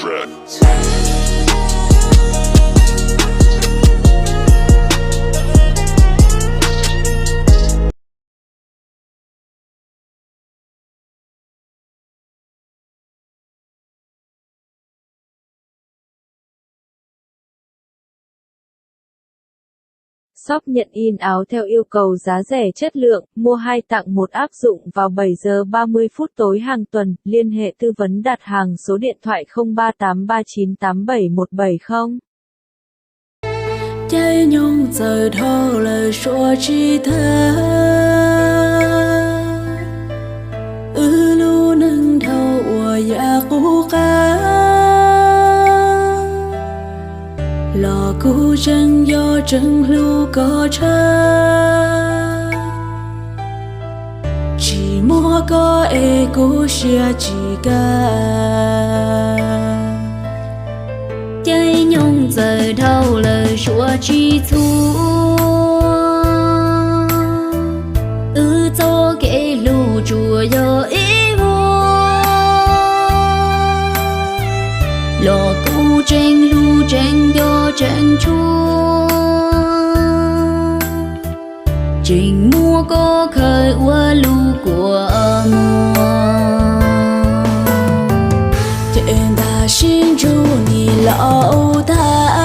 track. Shop nhận in áo theo yêu cầu giá rẻ chất lượng, mua 2 tặng 1 áp dụng vào 7 giờ 30 phút tối hàng tuần, liên hệ tư vấn đặt hàng số điện thoại 0383987170. Trái nhung giờ thô lời xua chi thơ lu nâng thâu ua ya cú ca lò cú chân do chân lu có cha chỉ mua có e cú xia chỉ ca trái nhung giờ thâu lời xua chi thu cho cái lù chùa yo ý vô lò cu tranh lu tranh do tranh chua trình mua có khởi qua lu của mùa trên ta xin chu ni lão ta